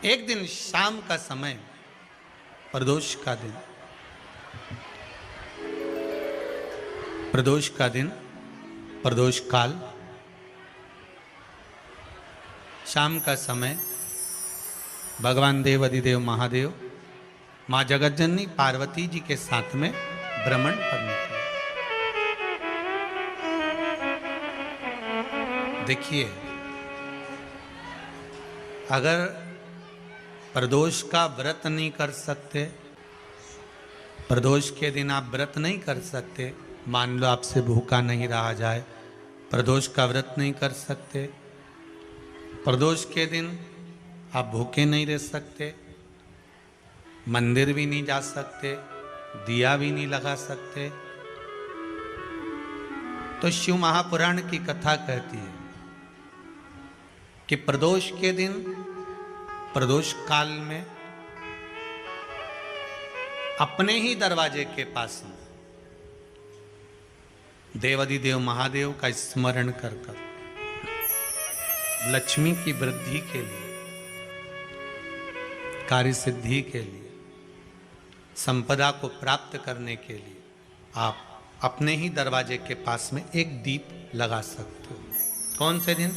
एक दिन शाम का समय, प्रदोष का दिन, प्रदोष का दिन, प्रदोष काल, शाम का समय, भगवान देव अधिदेव महादेव माँ जगतजननी पार्वती जी के साथ में भ्रमण पर निकले। देखिए, अगर प्रदोष का व्रत नहीं कर सकते, प्रदोष के दिन आप व्रत नहीं कर सकते, मान लो आपसे भूखा नहीं रहा जाए, प्रदोष का व्रत नहीं कर सकते, प्रदोष के दिन आप भूखे नहीं रह सकते, मंदिर भी नहीं जा सकते, दिया भी नहीं लगा सकते, तो शिव महापुराण की कथा कहती है कि प्रदोष के दिन, प्रदोष काल में अपने ही दरवाजे के पास में देवाधिदेव महादेव का स्मरण कर कर लक्ष्मी की वृद्धि के लिए, कार्य सिद्धि के लिए, संपदा को प्राप्त करने के लिए आप अपने ही दरवाजे के पास में एक दीप लगा सकते हो। कौन से दिन?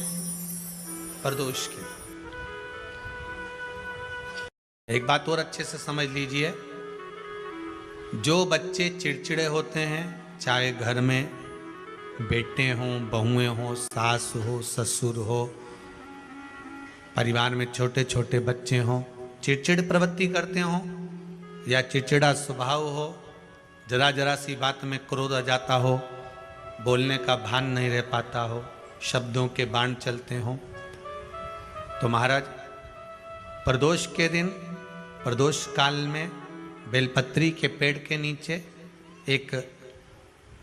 प्रदोष के। एक बात और अच्छे से समझ लीजिए, जो बच्चे चिड़चिड़े होते हैं, चाहे घर में बेटे हों, बहुएं हों, सास हो, ससुर हो, परिवार में छोटे छोटे बच्चे हों, चिड़चिड़ प्रवृत्ति करते हों या चिड़चिड़ा स्वभाव हो, जरा जरा सी बात में क्रोध आ जाता हो, बोलने का भान नहीं रह पाता हो, शब्दों के बाण चलते हों, तो महाराज प्रदोष के दिन, प्रदोष काल में बेलपत्री के पेड़ के नीचे एक,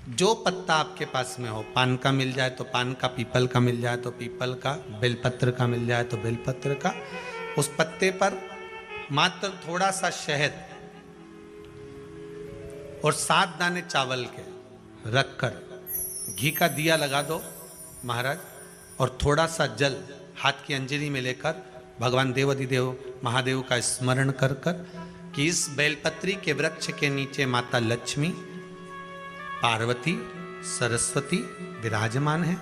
जो पत्ता आपके पास में हो, पान का मिल जाए तो पान का, पीपल का मिल जाए तो पीपल का, बेलपत्र का मिल जाए तो बेलपत्र का, उस पत्ते पर मात्र थोड़ा सा शहद और 7 दाने चावल के रखकर घी का दिया लगा दो महाराज, और थोड़ा सा जल हाथ की अंजलि में लेकर भगवान देवाधिदेव महादेव का स्मरण कर कर कि इस बेलपत्री के वृक्ष के नीचे माता लक्ष्मी, पार्वती, सरस्वती विराजमान है।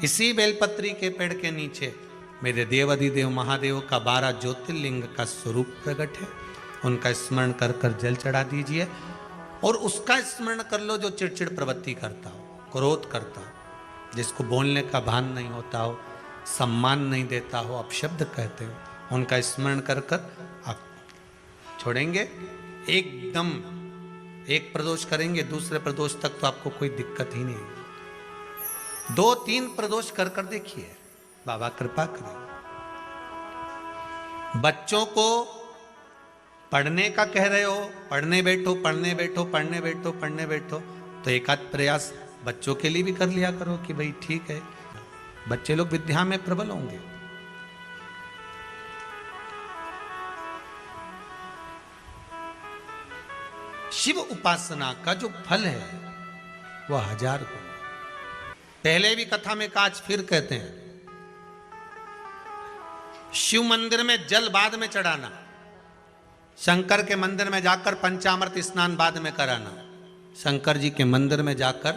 इसी बेलपत्री के पेड़ के नीचे मेरे देवाधिदेव महादेव का 12 ज्योतिर्लिंग का स्वरूप प्रकट है। उनका स्मरण कर कर जल चढ़ा दीजिए और उसका स्मरण कर लो जो चिड़चिड़ प्रवृत्ति करता हो, क्रोध करता हो, जिसको बोलने का भान नहीं होता हो, सम्मान नहीं देता हो, अपशब्द कहते हो, उनका स्मरण कर कर आप छोड़ेंगे। एकदम एक प्रदोष करेंगे, दूसरे प्रदोष तक तो आपको कोई दिक्कत ही नहीं। 2-3 प्रदोष कर कर देखिए, बाबा कृपा करें। बच्चों को पढ़ने का कह रहे हो, पढ़ने बैठो, पढ़ने बैठो, पढ़ने बैठो, पढ़ने बैठो, तो एक आध प्रयास बच्चों के लिए भी कर लिया करो कि भाई ठीक है, बच्चे लोग विद्या में प्रबल होंगे। शिव उपासना का जो फल है वह 1000 गुना। पहले भी कथा में काज, फिर कहते हैं, शिव मंदिर में जल बाद में चढ़ाना, शंकर के मंदिर में जाकर पंचामृत स्नान बाद में कराना, शंकर जी के मंदिर में जाकर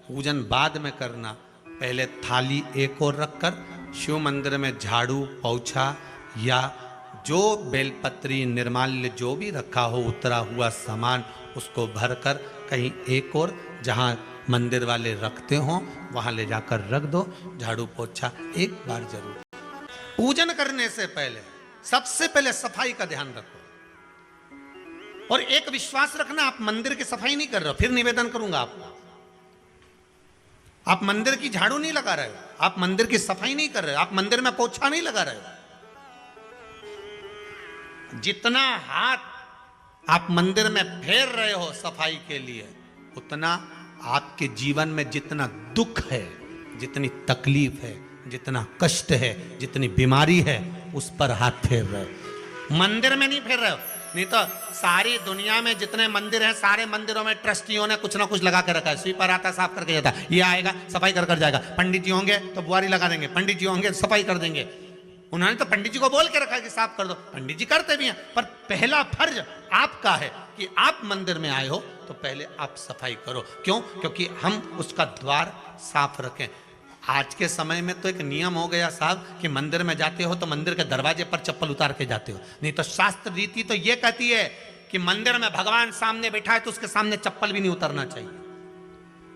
पूजन बाद में करना, पहले थाली एक और रखकर शिव मंदिर में झाड़ू, पोछा या जो बेलपत्री, निर्माल्य जो भी रखा हो, उतरा हुआ सामान, उसको भरकर कहीं एक और जहाँ मंदिर वाले रखते हो वहाँ ले जाकर रख दो। झाड़ू पोछा एक बार जरूर। पूजन करने से पहले सबसे पहले सफाई का ध्यान रखो और एक विश्वास रखना, आप मंदिर की सफाई नहीं कर रहे हो, फिर निवेदन करूंगा आपको, आप मंदिर की झाड़ू नहीं लगा रहे हो, आप मंदिर की सफाई नहीं कर रहे हो, आप मंदिर में पोछा नहीं लगा रहे हो। जितना हाथ आप मंदिर में फेर रहे हो सफाई के लिए, उतना आपके जीवन में जितना दुख है, जितनी तकलीफ है, जितना कष्ट है, जितनी बीमारी है, उस पर हाथ फेर रहे हो, मंदिर में नहीं फेर रहे हो। नहीं तो सारी दुनिया में जितने मंदिर हैं, सारे मंदिरों में ट्रस्टियों ने कुछ ना कुछ लगा के रखा है। स्वीपर आता है, साफ करके जाता है, ये आएगा सफाई कर कर जाएगा, पंडित जी होंगे तो बुआरी लगा देंगे, पंडित जी होंगे सफाई कर देंगे, उन्होंने तो पंडित जी को बोल के रखा कि साफ कर दो, पंडित जी करते भी हैं, पर पहला फर्ज आपका है कि आप मंदिर में आए हो तो पहले आप सफाई करो। क्यों? क्योंकि हम उसका द्वार साफ रखें। आज के समय में तो एक नियम हो गया साहब कि मंदिर में जाते हो तो मंदिर के दरवाजे पर चप्पल उतार के जाते हो, नहीं तो शास्त्र रीति तो ये कहती है कि मंदिर में भगवान सामने बैठा है तो उसके सामने चप्पल भी नहीं उतरना चाहिए।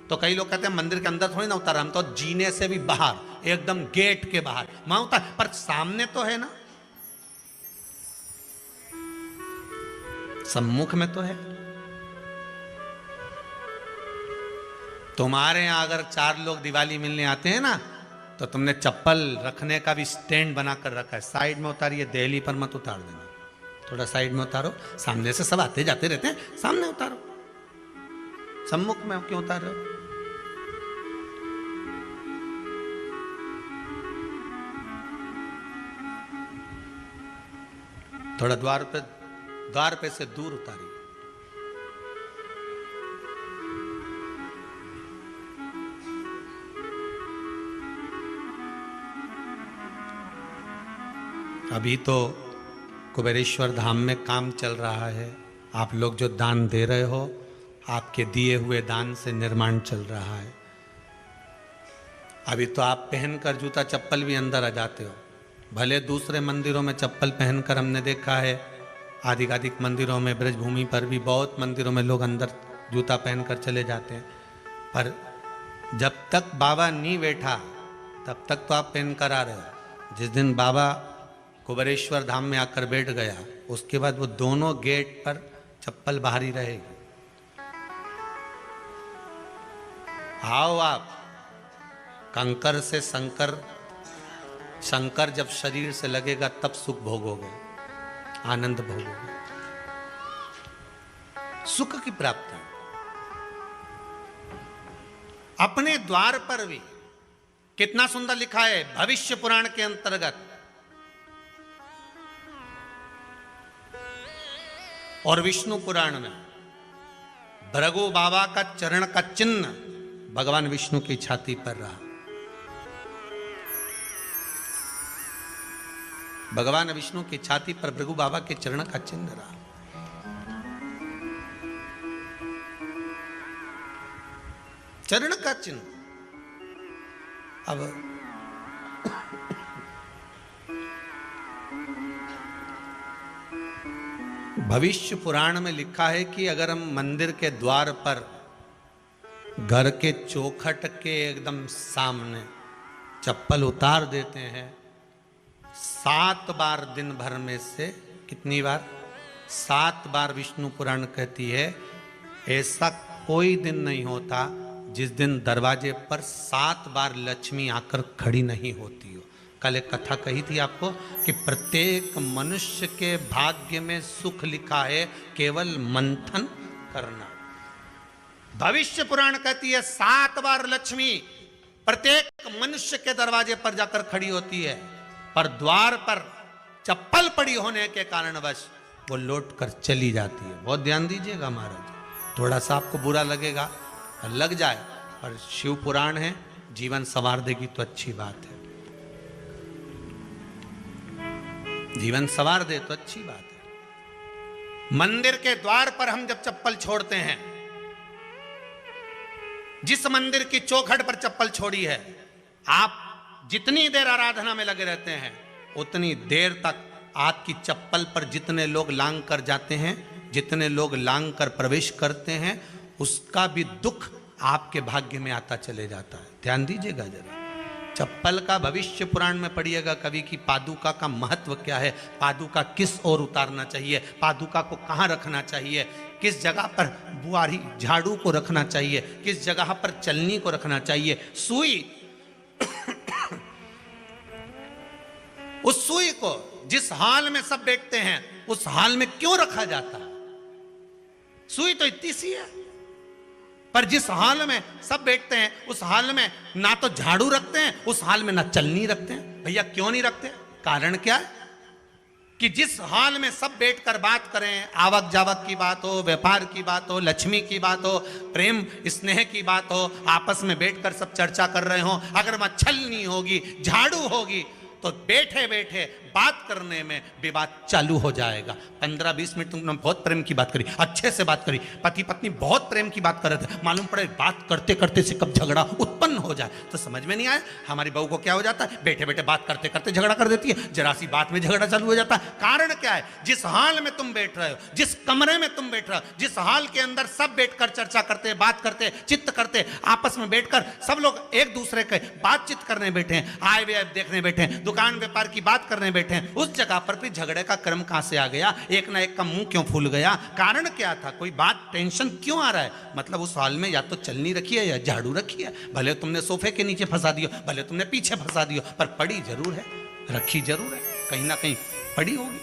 तो कई लोग कहते हैं मंदिर के अंदर थोड़ी ना उतार, हम तो जीने से भी बाहर, एकदम गेट के बाहर वहां उतार, पर सामने तो है ना, सम्मुख में तो है। तुम्हारे यहां अगर 4 लोग दिवाली मिलने आते हैं ना तो तुमने चप्पल रखने का भी स्टैंड बनाकर रखा है, साइड में उतारिए, दहली पर मत उतार देना, थोड़ा साइड में उतारो, सामने से सब आते जाते रहते हैं, सामने उतारो, सम्मुख में क्यों उतार रहे हो? थोड़ा द्वार पे से दूर उतारिए। अभी तो कुबेरेश्वर धाम में काम चल रहा है, आप लोग जो दान दे रहे हो, आपके दिए हुए दान से निर्माण चल रहा है। अभी तो आप पहनकर जूता चप्पल भी अंदर आ जाते हो, भले दूसरे मंदिरों में चप्पल पहनकर हमने देखा है, आधिकाधिक मंदिरों में, ब्रजभूमि पर भी बहुत मंदिरों में लोग अंदर जूता पहनकर चले जाते हैं, पर जब तक बाबा नहीं बैठा तब तक तो आप पहनकर आ रहे हो। जिस दिन बाबा कुबेरेश्वर धाम में आकर बैठ गया उसके बाद वो दोनों गेट पर चप्पल बाहर ही रहेगी। आओ आप, कंकर से शंकर, शंकर जब शरीर से लगेगा तब सुख भोगोगे, आनंद भोगोगे, सुख की प्राप्ति। अपने द्वार पर भी कितना सुंदर लिखा है भविष्य पुराण के अंतर्गत, और विष्णु पुराण में भृगु बाबा का चरण का चिन्ह भगवान विष्णु की छाती पर रहा। भगवान विष्णु की छाती पर भृगु बाबा के चरण का चिन्ह रहा। चरण का चिन्ह। अब भविष्य पुराण में लिखा है कि अगर हम मंदिर के द्वार पर घर के चौखट के एकदम सामने चप्पल उतार देते हैं 7 बार दिन भर में से, कितनी बार? 7 बार विष्णु पुराण कहती है ऐसा कोई दिन नहीं होता जिस दिन दरवाजे पर 7 बार लक्ष्मी आकर खड़ी नहीं होती हो। कल एक कथा कही थी आपको कि प्रत्येक मनुष्य के भाग्य में सुख लिखा है, केवल मंथन करना। भविष्य पुराण कहती है 7 बार लक्ष्मी प्रत्येक मनुष्य के दरवाजे पर जाकर खड़ी होती है, पर द्वार पर चप्पल पड़ी होने के कारणवश वो लौट कर चली जाती है। बहुत ध्यान दीजिएगा महाराज, थोड़ा सा आपको बुरा लगेगा, लग जाए, पर शिव पुराण है, जीवन संवार देगी तो अच्छी बात है, जीवन संवार दे तो अच्छी बात है। मंदिर के द्वार पर हम जब चप्पल छोड़ते हैं, जिस मंदिर की चौखट पर चप्पल छोड़ी है, आप जितनी देर आराधना में लगे रहते हैं उतनी देर तक आपकी चप्पल पर जितने लोग लांग कर जाते हैं, जितने लोग लांग कर प्रवेश करते हैं, उसका भी दुख आपके भाग्य में आता चले जाता है। ध्यान दीजिएगा जरा, चप्पल का भविष्य पुराण में पढ़िएगा कवि की पादुका का महत्व क्या है, पादुका किस ओर उतारना चाहिए, पादुका को कहाँ रखना चाहिए, किस जगह पर बुआरी झाड़ू को रखना चाहिए, किस जगह पर चलनी को रखना चाहिए, सुई उस सुई को जिस हाल में सब बैठते हैं उस हाल में क्यों रखा जाता है? सुई तो इतनी सी है, पर जिस हाल में सब बैठते हैं उस हाल में ना तो झाड़ू रखते हैं, उस हाल में ना चलनी रखते हैं। भैया क्यों नहीं रखते? कारण क्या है कि जिस हाल में सब बैठकर बात करें, आवक जावक की बात हो, व्यापार की बात हो, लक्ष्मी की बात हो, प्रेम स्नेह की बात हो, आपस में बैठकर सब चर्चा कर रहे हो, अगर वहां छलनी होगी, झाड़ू होगी, तो बैठे बैठे बात करने में विवाद चालू हो जाएगा। 15-20 मिनट तुमने बहुत प्रेम की बात करी, अच्छे से बात करी, पति पत्नी बहुत प्रेम की बात कर रहे थे, मालूम पड़े बात करते करते से कब झगड़ा उत्पन्न हो जाए तो समझ में नहीं आया। हमारी बहू को क्या हो जाता है, बैठे बैठे बात करते करते झगड़ा कर देती है, जरा सी बात में झगड़ा चालू हो जाता है। कारण क्या है, जिस हाल में तुम बैठ रहे हो, जिस कमरे में तुम बैठ रहे हो, जिस हाल के अंदर सब बैठकर चर्चा करते, बात करते, चित्त करते, आपस में बैठकर सब लोग एक दूसरे के बातचीत करने बैठे हैं, आय व्यय देखने बैठे हैं, दुकान व्यापार की बात करने बैठे हैं, उस जगह पर भी झगड़े का क्रम कहां से आ गया, एक ना एक का मुंह क्यों फूल गया, कारण क्या था, कोई बात टेंशन क्यों आ रहा है, मतलब उस हाल में या तो चलनी रखी है या झाड़ू रखी है, भले तुमने सोफे के नीचे फंसा दियो, भले तुमने पीछे फंसा दियो, पर पड़ी जरूर है, रखी जरूर है, कहीं ना कहीं पड़ी होगी।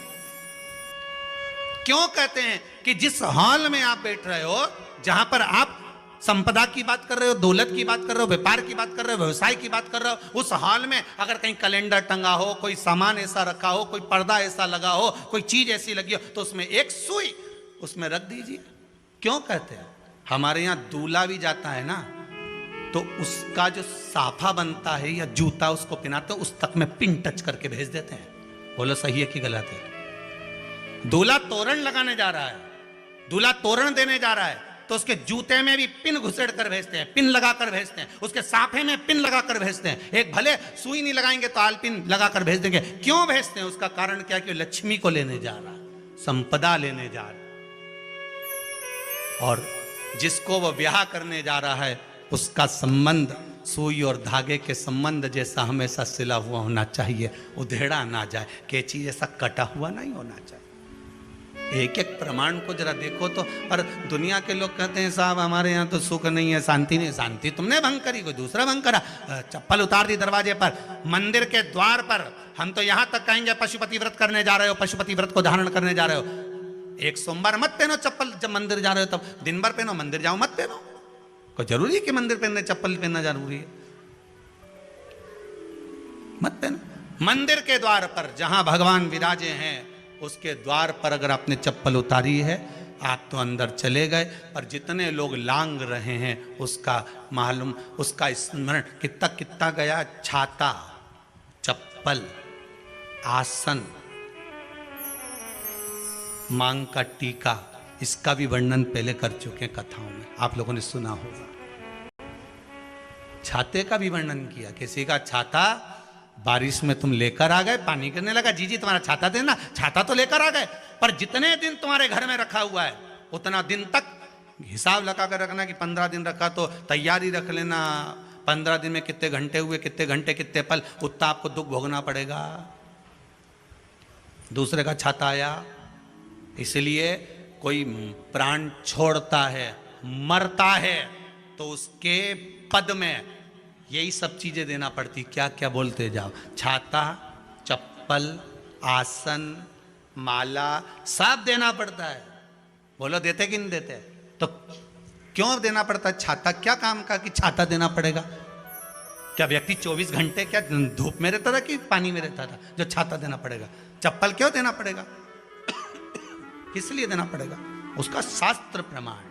क्यों कहते हैं कि जिस हाल में आप बैठ रहे हो, जहां पर आप संपदा की बात कर रहे हो, दौलत की बात कर रहे हो, व्यापार की बात कर रहे हो, व्यवसाय की बात कर रहे हो, उस हाल में अगर कहीं कैलेंडर टंगा हो, कोई सामान ऐसा रखा हो, कोई पर्दा ऐसा लगा हो, कोई चीज ऐसी लगी हो, तो उसमें एक सुई उसमें रख दीजिए। क्यों कहते हैं, हमारे यहां दूल्हा भी जाता है ना, तो उसका जो साफा बनता है या जूता उसको पहनाते हैं, उस तक में पिन टच करके भेज देते हैं। बोलो सही है कि गलत है? दूल्हा तोरण लगाने जा रहा है, दूल्हा तोरण देने जा रहा है, तो उसके जूते में भी पिन घुसेड़ कर भेजते हैं, पिन लगाकर भेजते हैं, उसके साफे में पिन लगाकर भेजते हैं। एक भले सुई नहीं लगाएंगे तो आलपिन लगाकर भेज देंगे। क्यों भेजते हैं, उसका कारण क्या, कि लक्ष्मी को लेने जा रहा, संपदा लेने जा रहा, और जिसको वो ब्याह करने जा रहा है उसका संबंध सुई और धागे के संबंध जैसा हमेशा सिला हुआ होना चाहिए, उधेड़ा ना जाए, कैंची जैसा कटा हुआ नहीं होना चाहिए। एक एक प्रमाण को जरा देखो तो। पर दुनिया के लोग कहते हैं साहब हमारे यहाँ तो सुख नहीं है, शांति नहीं। शांति तुमने भंग करी, कोई दूसरा भंग करा। चप्पल उतार दी दरवाजे पर, मंदिर के द्वार पर। हम तो यहाँ तक कहेंगे पशुपति व्रत करने जा रहे हो, पशुपति व्रत को धारण करने जा रहे हो, एक सोमवार मत पहनो चप्पल, जब मंदिर जा रहे हो तब दिन भर पहनो, मंदिर जाओ मत पहनो। कोई जरूरी है कि मंदिर पहनने चप्पल पहनना जरूरी है? मत पहनो। मंदिर के द्वार पर जहां भगवान विराजे हैं उसके द्वार पर अगर आपने चप्पल उतारी है, आप तो अंदर चले गए, पर जितने लोग लांग रहे हैं उसका मालूम, उसका स्मरण कितना कितना गया। छाता, चप्पल, आसन, मांग का टीका, इसका भी वर्णन पहले कर चुके हैं कथाओं में, आप लोगों ने सुना होगा। छाते का भी वर्णन किया, किसी का छाता बारिश में तुम लेकर आ गए, पानी गिरने लगा, जी जी तुम्हारा छाता देना, छाता तो लेकर आ गए, पर जितने दिन तुम्हारे घर में रखा हुआ है उतना दिन तक हिसाब लगा कर रखना कि 15 दिन रखा तो तैयारी रख लेना, 15 दिन में कितने घंटे हुए, कितने घंटे कितने पल, उतना आपको दुख भोगना पड़ेगा। दूसरे का छाता आया, इसलिए कोई प्राण छोड़ता है, मरता है, तो उसके पद में यही सब चीजें देना पड़ती। क्या क्या बोलते जाओ, छाता, चप्पल, आसन, माला, सब देना पड़ता है। बोलो देते कि नहीं देते? तो क्यों देना पड़ता है छाता? क्या काम का कि छाता देना पड़ेगा? क्या व्यक्ति 24 घंटे क्या धूप में रहता था कि पानी में रहता था जो छाता देना पड़ेगा? चप्पल क्यों देना पड़ेगा? किस लिए देना पड़ेगा? उसका शास्त्र प्रमाण।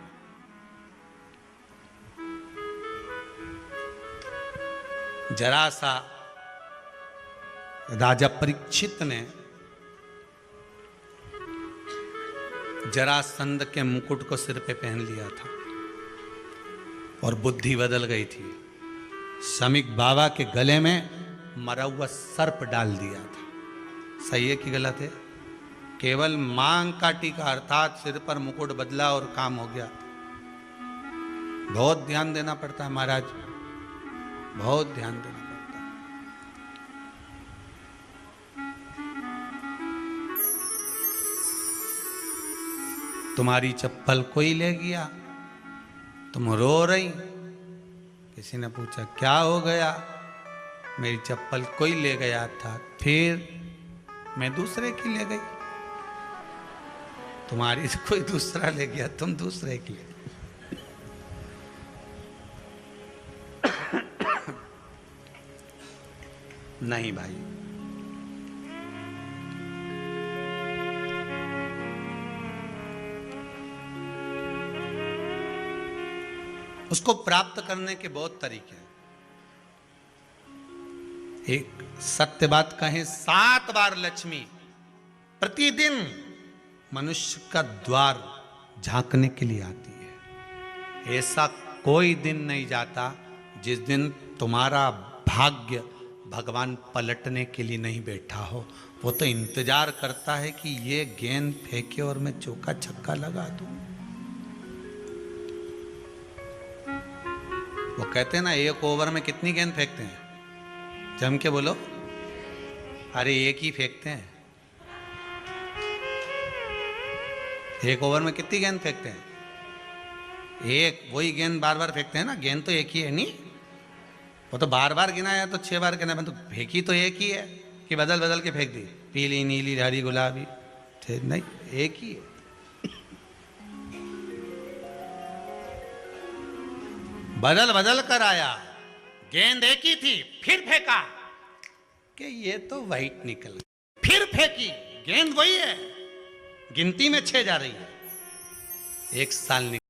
जरा सा राजा परीक्षित ने जरासंध के मुकुट को सिर पे पहन लिया था और बुद्धि बदल गई थी। शमीक बाबा के गले में मरा हुआ सर्प डाल दिया था। सही है कि गलत है? केवल मांग का टीका अर्थात सिर पर मुकुट बदला और काम हो गया। बहुत ध्यान देना पड़ता है महाराज, बहुत ध्यान देना पड़ता है। तुम्हारी चप्पल कोई ले गया, तुम रो रही, किसी ने पूछा क्या हो गया? मेरी चप्पल कोई ले गया था, फिर मैं दूसरे की ले गई। तुम्हारी से कोई दूसरा ले गया, तुम दूसरे की ले गई। नहीं भाई, उसको प्राप्त करने के बहुत तरीके हैं। एक सत्य बात कहें, 7 बार लक्ष्मी प्रतिदिन मनुष्य का द्वार झांकने के लिए आती है। ऐसा कोई दिन नहीं जाता जिस दिन तुम्हारा भाग्य भगवान पलटने के लिए नहीं बैठा हो। वो तो इंतजार करता है कि ये गेंद फेंके और मैं चौका छक्का लगा दूं। वो कहते हैं ना, 1 ओवर में कितनी गेंद फेंकते हैं? जम के बोलो। अरे 1 ही फेंकते हैं। 1 ओवर में कितनी गेंद फेंकते हैं? 1। वही गेंद बार बार फेंकते हैं ना। गेंद तो 1 ही है नहीं। वो तो बार बार गिनाया तो 6 बार गिना, तो फेंकी तो 1 ही है कि बदल बदल के फेंक दी, पीली नीली हरी गुलाबी? नहीं, 1 ही है। बदल बदल कर आया, गेंद 1 ही थी, फिर फेंका कि ये तो वाइट निकल, फिर फेंकी, गेंद वही है, गिनती में 6 जा रही है। 1 साल निकल